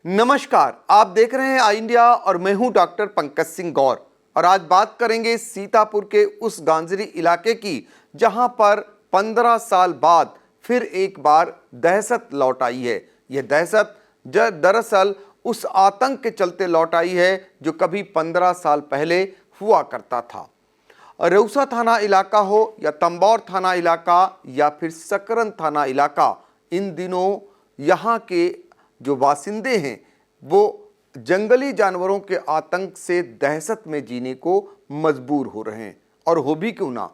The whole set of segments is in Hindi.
नमस्कार, आप देख रहे हैं आई इंडिया और मैं हूं डॉक्टर पंकज सिंह गौर। और आज बात करेंगे सीतापुर के उस गांजरी इलाके की जहां पर 15 साल बाद फिर एक बार दहशत लौट आई है। यह दहशत दरअसल उस आतंक के चलते लौट आई है जो कभी 15 साल पहले हुआ करता था। रउसा थाना इलाका हो या तंबौर थाना इलाका या फिर सकरन थाना इलाका, इन दिनों यहाँ के जो बासिंदे हैं वो जंगली जानवरों के आतंक से दहशत में जीने को मजबूर हो रहे हैं। और हो भी क्यों ना,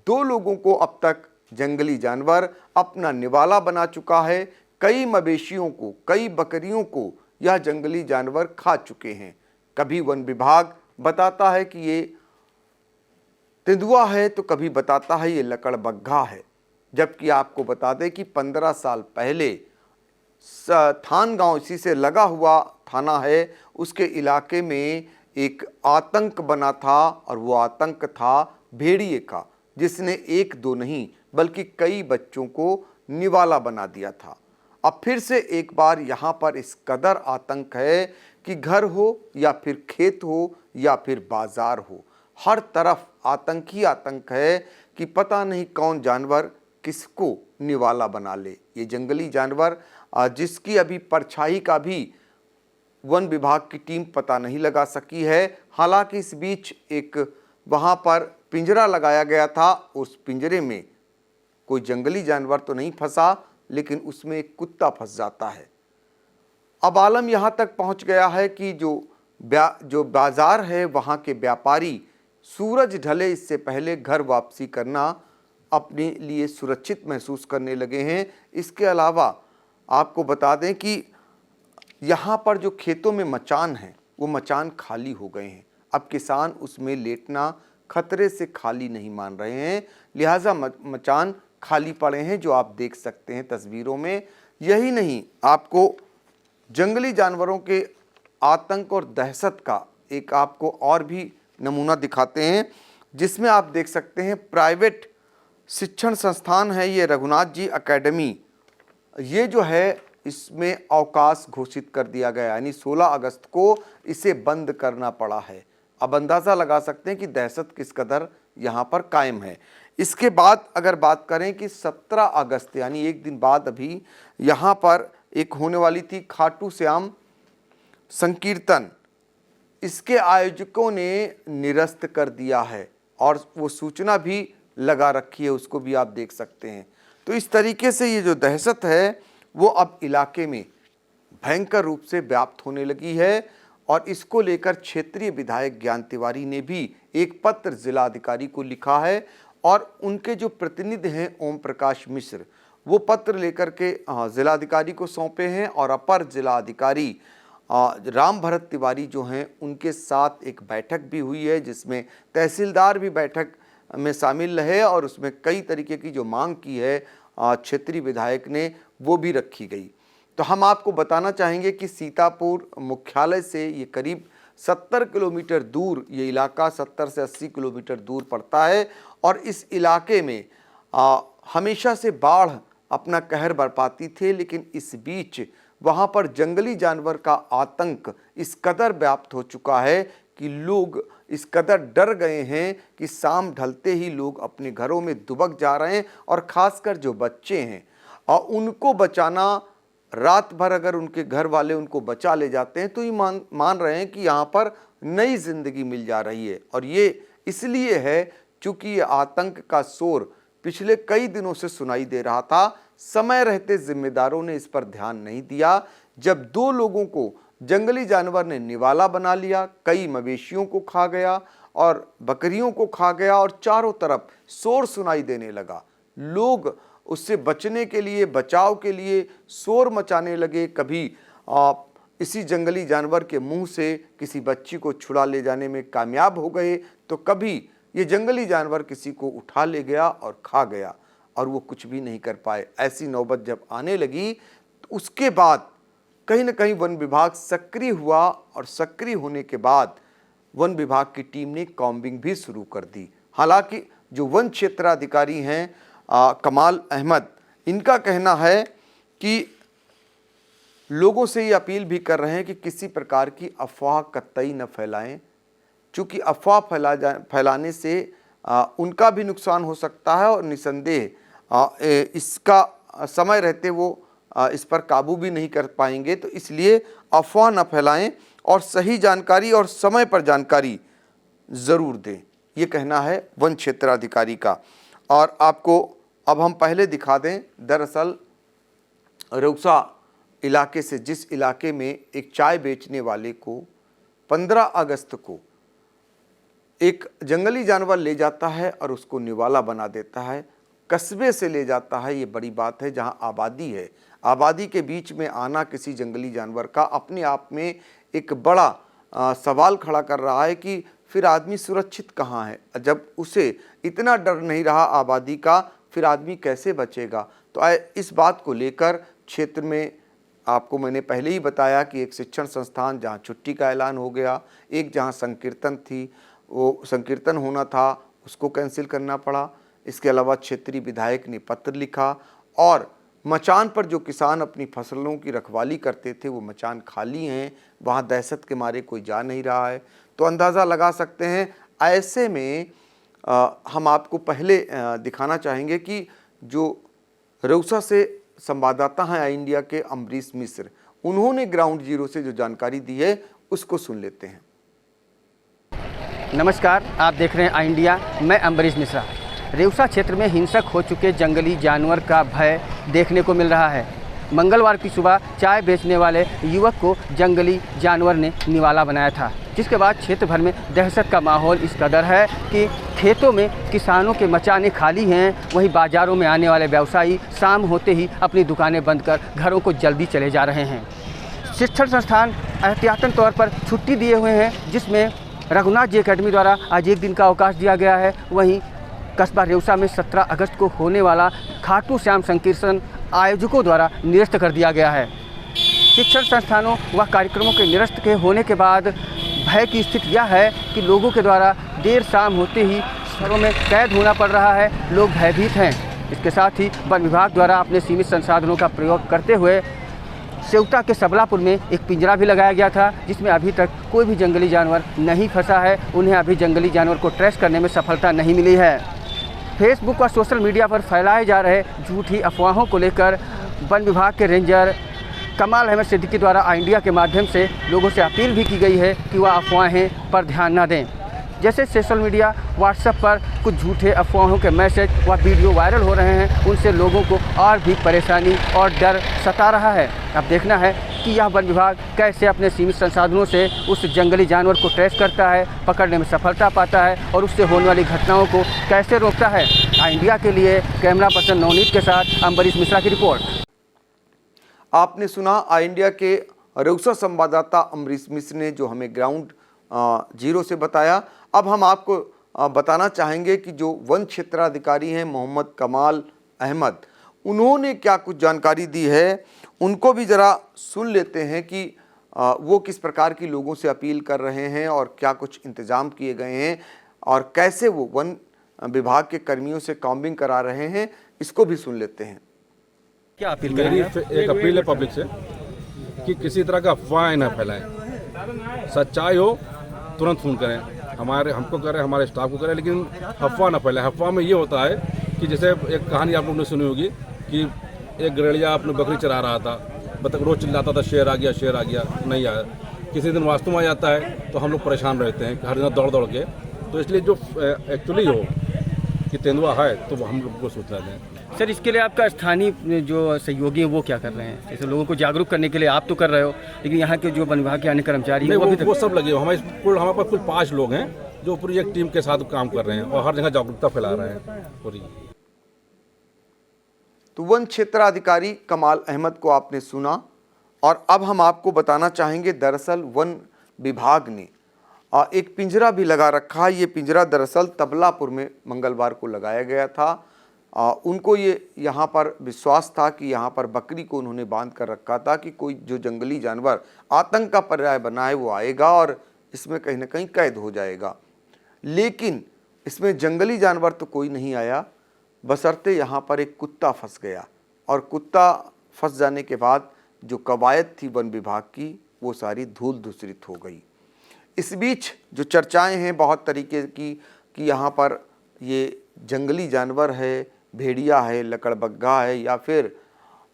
2 लोगों को अब तक जंगली जानवर अपना निवाला बना चुका है। कई मवेशियों को, कई बकरियों को यह जंगली जानवर खा चुके हैं। कभी वन विभाग बताता है कि ये तेंदुआ है तो कभी बताता है ये लकड़बग्घा है, जबकि आपको बता दें कि 15 साल पहले थान गांव, इसी से लगा हुआ थाना है, उसके इलाके में एक आतंक बना था। और वो आतंक था भेड़िए का, जिसने 1-2 नहीं बल्कि कई बच्चों को निवाला बना दिया था। अब फिर से एक बार यहाँ पर इस कदर आतंक है कि घर हो या फिर खेत हो या फिर बाजार हो, हर तरफ आतंक ही आतंक है कि पता नहीं कौन जानवर किसको निवाला बना ले। ये जंगली जानवर जिसकी अभी परछाई का भी वन विभाग की टीम पता नहीं लगा सकी है। हालांकि इस बीच एक वहां पर पिंजरा लगाया गया था, उस पिंजरे में कोई जंगली जानवर तो नहीं फंसा, लेकिन उसमें एक कुत्ता फंस जाता है। अब आलम यहां तक पहुंच गया है कि जो बाजार है वहां के व्यापारी सूरज ढले इससे पहले घर वापसी करना अपने लिए सुरक्षित महसूस करने लगे हैं। इसके अलावा आपको बता दें कि यहाँ पर जो खेतों में मचान हैं वो मचान खाली हो गए हैं। अब किसान उसमें लेटना खतरे से खाली नहीं मान रहे हैं, लिहाजा मचान खाली पड़े हैं, जो आप देख सकते हैं तस्वीरों में। यही नहीं, आपको जंगली जानवरों के आतंक और दहशत का एक आपको और भी नमूना दिखाते हैं, जिसमें आप देख सकते हैं प्राइवेट शिक्षण संस्थान है ये रघुनाथ जी एकेडमी। ये जो है इसमें अवकाश घोषित कर दिया गया, यानी 16 अगस्त को इसे बंद करना पड़ा है। अब अंदाज़ा लगा सकते हैं कि दहशत किस कदर यहाँ पर कायम है। इसके बाद अगर बात करें कि 17 अगस्त यानी एक दिन बाद अभी यहाँ पर एक होने वाली थी खाटू श्याम संकीर्तन, इसके आयोजकों ने निरस्त कर दिया है और वो सूचना भी लगा रखी है, उसको भी आप देख सकते हैं। तो इस तरीके से ये जो दहशत है वो अब इलाके में भयंकर रूप से व्याप्त होने लगी है। और इसको लेकर क्षेत्रीय विधायक ज्ञान तिवारी ने भी एक पत्र जिलाधिकारी को लिखा है और उनके जो प्रतिनिधि हैं ओम प्रकाश मिश्र, वो पत्र लेकर के जिलाधिकारी को सौंपे हैं। और अपर जिलाधिकारी राम भरत तिवारी जो हैं उनके साथ एक बैठक भी हुई है, जिसमें तहसीलदार भी बैठक में शामिल रहे और उसमें कई तरीके की जो मांग की है क्षेत्रीय विधायक ने वो भी रखी गई। तो हम आपको बताना चाहेंगे कि सीतापुर मुख्यालय से ये करीब 70 किलोमीटर दूर, ये इलाका 70 से 80 किलोमीटर दूर पड़ता है। और इस इलाके में हमेशा से बाढ़ अपना कहर बरपाती थे, लेकिन इस बीच वहाँ पर जंगली जानवर का आतंक इस कदर व्याप्त हो चुका है कि लोग इस कदर डर गए हैं कि शाम ढलते ही लोग अपने घरों में दुबक जा रहे हैं। और ख़ासकर जो बच्चे हैं और उनको बचाना, रात भर अगर उनके घर वाले उनको बचा ले जाते हैं तो ये मान रहे हैं कि यहाँ पर नई ज़िंदगी मिल जा रही है। और ये इसलिए है चूँकि ये आतंक का शोर पिछले कई दिनों से सुनाई दे रहा था। समय रहते जिम्मेदारों ने इस पर ध्यान नहीं दिया। जब 2 लोगों को जंगली जानवर ने निवाला बना लिया, कई मवेशियों को खा गया और बकरियों को खा गया और चारों तरफ शोर सुनाई देने लगा, लोग उससे बचने के लिए, बचाव के लिए शोर मचाने लगे। कभी इसी जंगली जानवर के मुंह से किसी बच्ची को छुड़ा ले जाने में कामयाब हो गए, तो कभी ये जंगली जानवर किसी को उठा ले गया और खा गया और वो कुछ भी नहीं कर पाए। ऐसी नौबत जब आने लगी तो उसके बाद कहीं ना कहीं वन विभाग सक्रिय हुआ और सक्रिय होने के बाद वन विभाग की टीम ने कॉम्बिंग भी शुरू कर दी। हालांकि जो वन क्षेत्राधिकारी हैं कमाल अहमद, इनका कहना है कि लोगों से ये अपील भी कर रहे हैं कि किसी प्रकार की अफवाह कतई न फैलाएं, क्योंकि अफवाह फैलाने से उनका भी नुकसान हो सकता है और निसंदेह इसका समय रहते वो इस पर काबू भी नहीं कर पाएंगे। तो इसलिए अफवाह न फैलाएं और सही जानकारी और समय पर जानकारी ज़रूर दें, ये कहना है वन क्षेत्राधिकारी का। और आपको अब हम पहले दिखा दें, दरअसल रौसा इलाके से, जिस इलाके में एक चाय बेचने वाले को 15 अगस्त को एक जंगली जानवर ले जाता है और उसको निवाला बना देता है, कस्बे से ले जाता है, ये बड़ी बात है जहां आबादी है। आबादी के बीच में आना किसी जंगली जानवर का अपने आप में एक बड़ा सवाल खड़ा कर रहा है कि फिर आदमी सुरक्षित कहाँ है। जब उसे इतना डर नहीं रहा आबादी का, फिर आदमी कैसे बचेगा। तो इस बात को लेकर क्षेत्र में आपको मैंने पहले ही बताया कि एक शिक्षण संस्थान जहाँ छुट्टी का ऐलान हो गया, एक जहाँ संकीर्तन थी, वो संकीर्तन होना था, उसको कैंसिल करना पड़ा। इसके अलावा क्षेत्रीय विधायक ने पत्र लिखा और मचान पर जो किसान अपनी फसलों की रखवाली करते थे वो मचान खाली हैं, वहाँ दहशत के मारे कोई जा नहीं रहा है। तो अंदाज़ा लगा सकते हैं। ऐसे में हम आपको पहले दिखाना चाहेंगे कि जो रौसा से संवाददाता हैं आई इंडिया के अमरीश मिश्र, उन्होंने ग्राउंड जीरो से जो जानकारी दी है उसको सुन लेते हैं। नमस्कार, आप देख रहे हैं आई इंडिया, मैं अमरीश मिश्रा। रेउसा क्षेत्र में हिंसक हो चुके जंगली जानवर का भय देखने को मिल रहा है। मंगलवार की सुबह चाय बेचने वाले युवक को जंगली जानवर ने निवाला बनाया था, जिसके बाद क्षेत्र भर में दहशत का माहौल इस कदर है कि खेतों में किसानों के मचाने खाली हैं, वहीं बाज़ारों में आने वाले व्यवसायी शाम होते ही अपनी दुकानें बंद कर घरों को जल्दी चले जा रहे हैं। शिक्षण संस्थान एहतियातन तौर पर छुट्टी दिए हुए हैं, जिसमें रघुनाथ जी अकेडमी द्वारा आज एक दिन का अवकाश दिया गया है। वहीं कस्बा रेउसा में 17 अगस्त को होने वाला खाटू श्याम संकीर्तन आयोजकों द्वारा निरस्त कर दिया गया है। शिक्षण संस्थानों व कार्यक्रमों के निरस्त के होने के बाद भय की स्थिति यह है कि लोगों के द्वारा देर शाम होते ही घरों में कैद होना पड़ रहा है। लोग भयभीत हैं। इसके साथ ही वन विभाग द्वारा अपने सीमित संसाधनों का प्रयोग करते हुए सेवता के सबलापुर में एक पिंजरा भी लगाया गया था, जिसमें अभी तक कोई भी जंगली जानवर नहीं फंसा है। उन्हें अभी जंगली जानवर को ट्रेस करने में सफलता नहीं मिली है। फेसबुक और सोशल मीडिया पर फैलाए जा रहे झूठी अफवाहों को लेकर वन विभाग के रेंजर कमाल अहमद सिद्दीकी द्वारा आई इंडिया के माध्यम से लोगों से अपील भी की गई है कि वह अफवाहें पर ध्यान न दें। जैसे सोशल मीडिया व्हाट्सएप पर कुछ झूठे अफवाहों के मैसेज व वीडियो वायरल हो रहे हैं, उनसे लोगों को और भी परेशानी और डर सता रहा है। अब देखना है कि यह वन विभाग कैसे अपने सीमित संसाधनों से उस जंगली जानवर को ट्रेस करता है, पकड़ने में सफलता पाता है और उससे होने वाली घटनाओं को कैसे रोकता है। आई इंडिया के लिए कैमरा पर्सन नवनीत के साथ अमरीश मिश्रा की रिपोर्ट। आपने सुना आई इंडिया के रौसा संवाददाता अमरीश मिश्र ने जो हमें ग्राउंड जीरो से बताया। अब हम आपको बताना चाहेंगे कि जो वन क्षेत्राधिकारी हैं मोहम्मद कमाल अहमद, उन्होंने क्या कुछ जानकारी दी है, उनको भी ज़रा सुन लेते हैं कि वो किस प्रकार की लोगों से अपील कर रहे हैं और क्या कुछ इंतज़ाम किए गए हैं और कैसे वो वन विभाग के कर्मियों से कॉम्बिंग करा रहे हैं। इसको भी सुन लेते हैं। क्या अपील मेरी करेंगे? एक अपील है पब्लिक से कि किसी तरह का अफवाह न फैलाएं। सच्चाई हो तुरंत फ़ोन करें, हमको करें, हमारे स्टाफ को करें, लेकिन अफवाह न फैलाएं। अफवाह में ये होता है कि जैसे एक कहानी आप लोगों ने सुनी होगी कि एक गड़ेड़िया अपनी बकरी चरा रहा था, बतख रोज चिल्लाता था शेर आ गया, शेर आ गया, नहीं आया। किसी दिन वास्तव में आ जाता है तो हम लोग परेशान रहते हैं हर दिन दौड़ दौड़ के। तो इसलिए जो एक्चुअली हो कि तेंदुआ है तो वो हम लोग को सूचना दें। सर, इसके लिए आपका स्थानीय जो सहयोगी हैं वो क्या कर रहे हैं? जैसे लोगों को जागरूक करने के लिए आप तो कर रहे हो, लेकिन यहाँ के जो वन विभाग के अन्य कर्मचारी हैं वो सब लगे हो। हमारे पास कुल 5 लोग हैं जो पूरी एक टीम के साथ काम कर रहे हैं और हर जगह जागरूकता फैला रहे हैं पूरी। तो वन क्षेत्राधिकारी कमाल अहमद को आपने सुना और अब हम आपको बताना चाहेंगे, दरअसल वन विभाग ने एक पिंजरा भी लगा रखा है। ये पिंजरा दरअसल तबलापुर में मंगलवार को लगाया गया था। उनको ये यहाँ पर विश्वास था कि यहाँ पर बकरी को उन्होंने बांध कर रखा था कि कोई जो जंगली जानवर आतंक का पर्याय बना है वो आएगा और इसमें कहीं ना कहीं कैद हो जाएगा। लेकिन इसमें जंगली जानवर तो कोई नहीं आया, बशर्ते यहाँ पर एक कुत्ता फंस गया और कुत्ता फंस जाने के बाद जो कवायद थी वन विभाग की वो सारी धूल धूसरित हो गई। इस बीच जो चर्चाएं हैं बहुत तरीके की कि यहाँ पर ये जंगली जानवर है, भेड़िया है, लकड़बग्घा है या फिर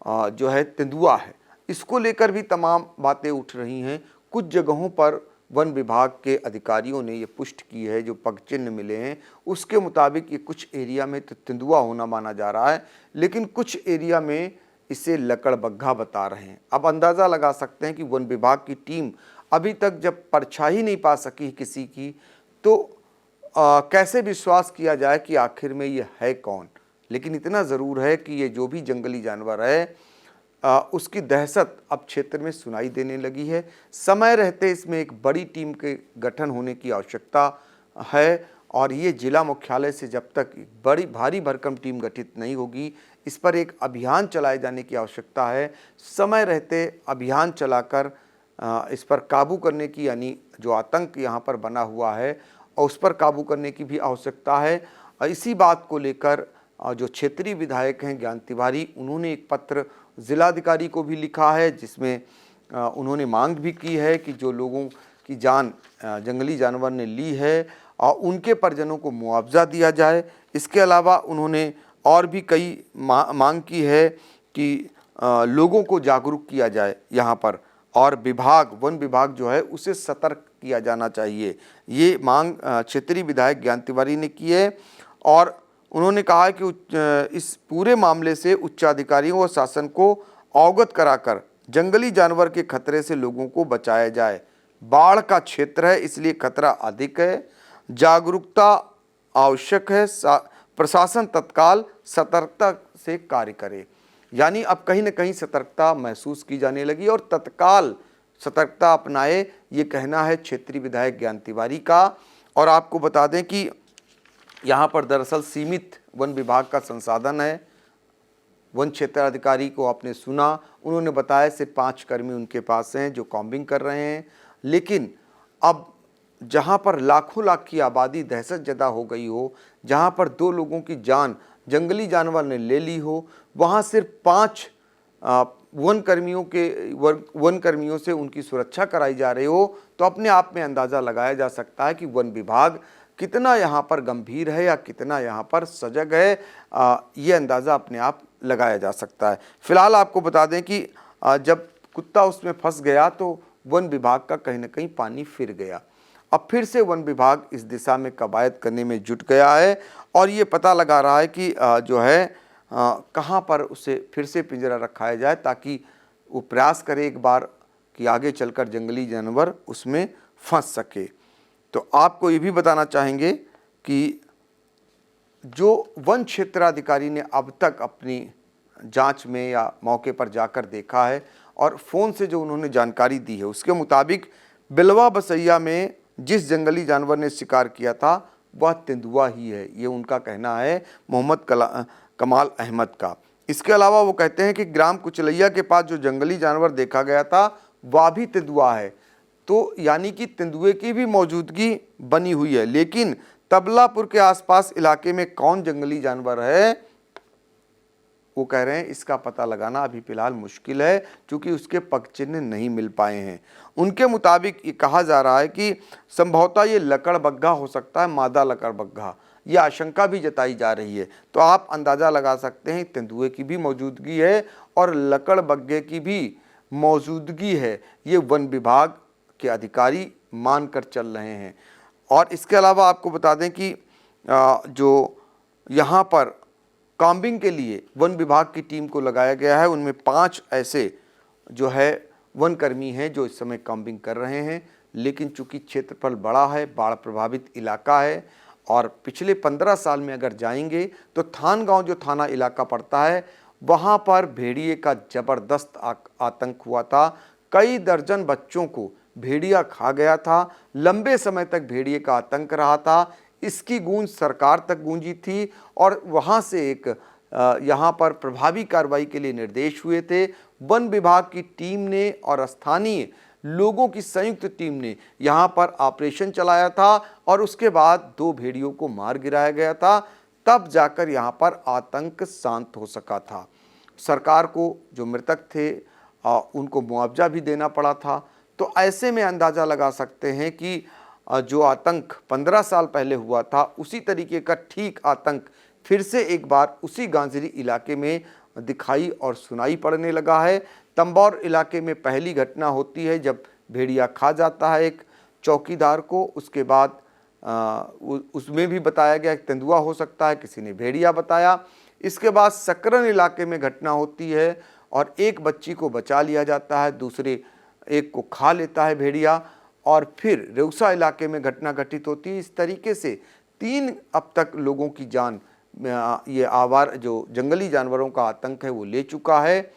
जो है तेंदुआ है, इसको लेकर भी तमाम बातें उठ रही हैं। कुछ जगहों पर वन विभाग के अधिकारियों ने ये पुष्टि की है, जो पगचिह्न मिले हैं उसके मुताबिक ये कुछ एरिया में तो तेंदुआ होना माना जा रहा है, लेकिन कुछ एरिया में इसे लकड़बग्घा बता रहे हैं। अब अंदाज़ा लगा सकते हैं कि वन विभाग की टीम अभी तक जब परछाई नहीं पा सकी किसी की, तो कैसे विश्वास किया जाए कि आखिर में ये है कौन। लेकिन इतना ज़रूर है कि ये जो भी जंगली जानवर है उसकी दहशत अब क्षेत्र में सुनाई देने लगी है। समय रहते इसमें एक बड़ी टीम के गठन होने की आवश्यकता है और ये जिला मुख्यालय से जब तक बड़ी भारी भरकम टीम गठित नहीं होगी, इस पर एक अभियान चलाए जाने की आवश्यकता है। समय रहते अभियान चलाकर इस पर काबू करने की, यानी जो आतंक यहाँ पर बना हुआ है और उस पर काबू करने की भी आवश्यकता है। इसी बात को लेकर जो क्षेत्रीय विधायक हैं ज्ञान तिवारी, उन्होंने एक पत्र जिलाधिकारी को भी लिखा है जिसमें उन्होंने मांग भी की है कि जो लोगों की जान जंगली जानवर ने ली है और उनके परिजनों को मुआवजा दिया जाए। इसके अलावा उन्होंने और भी कई मांग की है कि लोगों को जागरूक किया जाए यहाँ पर, और वन विभाग जो है उसे सतर्क किया जाना चाहिए। ये मांग क्षेत्रीय विधायक ज्ञान तिवारी ने की है और उन्होंने कहा है कि इस पूरे मामले से उच्चाधिकारियों और शासन को अवगत कराकर जंगली जानवर के खतरे से लोगों को बचाया जाए। बाढ़ का क्षेत्र है इसलिए खतरा अधिक है, जागरूकता आवश्यक है, प्रशासन तत्काल सतर्कता से कार्य करे। यानी अब कहीं न कहीं सतर्कता महसूस की जाने लगी और तत्काल सतर्कता अपनाए, ये कहना है क्षेत्रीय विधायक ज्ञान तिवारी का। और आपको बता दें कि यहाँ पर दरअसल सीमित वन विभाग का संसाधन है। वन क्षेत्राधिकारी को आपने सुना, उन्होंने बताया सिर्फ 5 कर्मी उनके पास हैं जो कॉम्बिंग कर रहे हैं। लेकिन अब जहाँ पर लाखों लाख की आबादी दहशत ज़दा हो गई हो, जहाँ पर 2 लोगों की जान जंगली जानवर ने ले ली हो, वहाँ सिर्फ 5 वन कर्मियों से उनकी सुरक्षा कराई जा रही हो, तो अपने आप में अंदाज़ा लगाया जा सकता है कि वन विभाग कितना यहाँ पर गंभीर है या कितना यहाँ पर सजग है। ये अंदाज़ा अपने आप लगाया जा सकता है। फिलहाल आपको बता दें कि जब कुत्ता उसमें फंस गया तो वन विभाग का कहीं ना कहीं पानी फिर गया। अब फिर से वन विभाग इस दिशा में कवायद करने में जुट गया है और ये पता लगा रहा है कि जो है कहाँ पर उसे फिर से पिंजरा रखाया जाए, ताकि वो प्रयास करे एक बार कि आगे चलकर जंगली जानवर उसमें फंस सके। तो आपको ये भी बताना चाहेंगे कि जो वन क्षेत्राधिकारी ने अब तक अपनी जांच में या मौके पर जाकर देखा है और फ़ोन से जो उन्होंने जानकारी दी है, उसके मुताबिक बिलवा बसैया में जिस जंगली जानवर ने शिकार किया था वह तेंदुआ ही है। ये उनका कहना है मोहम्मद कमाल अहमद का। इसके अलावा वो कहते हैं कि ग्राम कुचलैया के पास जो जंगली जानवर देखा गया था वह भी तेंदुआ है। तो यानी कि तेंदुए की भी मौजूदगी बनी हुई है। लेकिन तबलापुर के आसपास इलाके में कौन जंगली जानवर है, वो कह रहे हैं इसका पता लगाना अभी फिलहाल मुश्किल है, क्योंकि उसके पगचिह्न नहीं मिल पाए हैं। उनके मुताबिक ये कहा जा रहा है कि संभवतः ये लकड़बग्घा हो सकता है, मादा लकड़बग्घा, ये आशंका भी जताई जा रही है। तो आप अंदाज़ा लगा सकते हैं तेंदुए की भी मौजूदगी है और लकड़बग्घे की भी मौजूदगी है, ये वन विभाग के अधिकारी मानकर चल रहे हैं। और इसके अलावा आपको बता दें कि जो यहाँ पर कॉम्बिंग के लिए वन विभाग की टीम को लगाया गया है, उनमें 5 ऐसे जो है वन कर्मी हैं जो इस समय कॉम्बिंग कर रहे हैं। लेकिन चूंकि क्षेत्रफल बड़ा है, बाढ़ प्रभावित इलाका है और पिछले 15 साल में अगर जाएंगे तो थान गांव जो थाना इलाका पड़ता है, वहाँ पर भेड़िए का ज़बरदस्त आतंक हुआ था। कई दर्जन बच्चों को भेड़िया खा गया था। लंबे समय तक भेड़िए का आतंक रहा था। इसकी गूंज सरकार तक गूंजी थी और वहाँ से एक यहाँ पर प्रभावी कार्रवाई के लिए निर्देश हुए थे। वन विभाग की टीम ने और स्थानीय लोगों की संयुक्त टीम ने यहाँ पर ऑपरेशन चलाया था और उसके बाद 2 भेड़ियों को मार गिराया गया था। तब जाकर यहाँ पर आतंक शांत हो सका था। सरकार को जो मृतक थे उनको मुआवजा भी देना पड़ा था। तो ऐसे में अंदाज़ा लगा सकते हैं कि जो आतंक 15 साल पहले हुआ था, उसी तरीके का ठीक आतंक फिर से एक बार उसी गांजरी इलाके में दिखाई और सुनाई पड़ने लगा है। तंबौर इलाके में पहली घटना होती है जब भेड़िया खा जाता है एक चौकीदार को। उसके बाद उसमें भी बताया गया कि तेंदुआ हो सकता है, किसी ने भेड़िया बताया। इसके बाद सकरन इलाके में घटना होती है और एक बच्ची को बचा लिया जाता है, दूसरे एक को खा लेता है भेड़िया। और फिर रेउसा इलाके में घटना घटित होती है। इस तरीके से 3 अब तक लोगों की जान ये आवार जो जंगली जानवरों का आतंक है वो ले चुका है।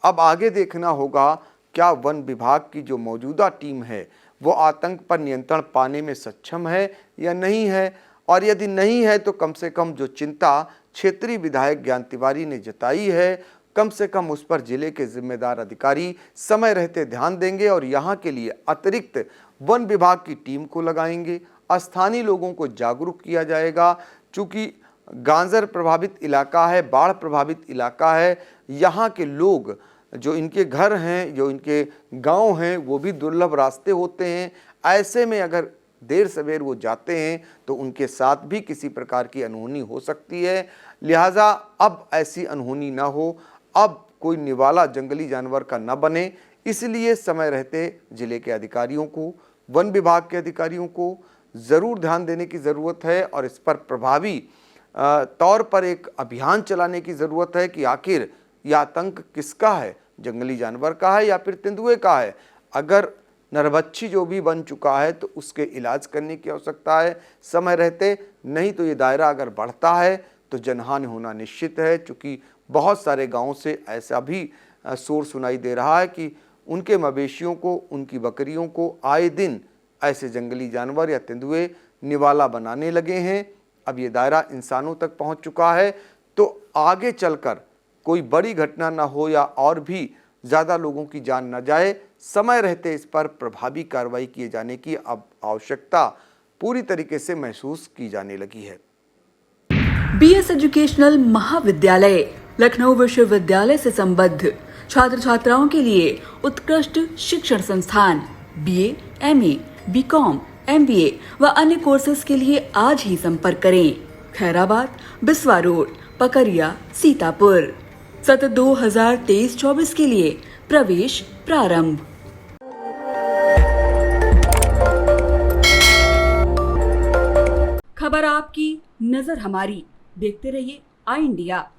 अब आगे देखना होगा क्या वन विभाग की जो मौजूदा टीम है वो आतंक पर नियंत्रण पाने में सक्षम है या नहीं है, और यदि नहीं है तो कम से कम जो चिंता क्षेत्रीय विधायक ज्ञान तिवारी ने जताई है, कम से कम उस पर जिले के जिम्मेदार अधिकारी समय रहते ध्यान देंगे और यहाँ के लिए अतिरिक्त वन विभाग की टीम को लगाएंगे। स्थानीय लोगों को जागरूक किया जाएगा। चूँकि गांजर प्रभावित इलाका है, बाढ़ प्रभावित इलाका है, यहाँ के लोग जो इनके घर हैं, जो इनके गांव हैं, वो भी दुर्लभ रास्ते होते हैं। ऐसे में अगर देर सवेर वो जाते हैं तो उनके साथ भी किसी प्रकार की अनहोनी हो सकती है। लिहाजा अब ऐसी अनहोनी ना हो, अब कोई निवाला जंगली जानवर का न बने, इसलिए समय रहते जिले के अधिकारियों को, वन विभाग के अधिकारियों को ज़रूर ध्यान देने की ज़रूरत है और इस पर प्रभावी तौर पर एक अभियान चलाने की ज़रूरत है कि आखिर यह आतंक किसका है, जंगली जानवर का है या फिर तेंदुए का है। अगर नरभक्षी जो भी बन चुका है तो उसके इलाज करने की आवश्यकता है समय रहते, नहीं तो ये दायरा अगर बढ़ता है तो जनहानि होना निश्चित है। चूँकि बहुत सारे गाँव से ऐसा भी शोर सुनाई दे रहा है कि उनके मवेशियों को, उनकी बकरियों को आए दिन ऐसे जंगली जानवर या तेंदुए निवाला बनाने लगे हैं। अब ये दायरा इंसानों तक पहुंच चुका है, तो आगे चलकर कोई बड़ी घटना ना हो या और भी ज़्यादा लोगों की जान न जाए, समय रहते इस पर प्रभावी कार्रवाई किए जाने की अब आवश्यकता पूरी तरीके से महसूस की जाने लगी है। बीएस एजुकेशनल महाविद्यालय लखनऊ विश्वविद्यालय से संबद्ध छात्र छात्राओं के लिए उत्कृष्ट शिक्षण संस्थान बीए, एमए, बीकॉम, एमबीए व अन्य कोर्सेज के लिए आज ही संपर्क करें। खैराबाद, बिस्वा रोड, पकरिया, सीतापुर। सत्र 2023-24 के लिए प्रवेश प्रारंभ। खबर आपकी, नजर हमारी। देखते रहिए आई इंडिया।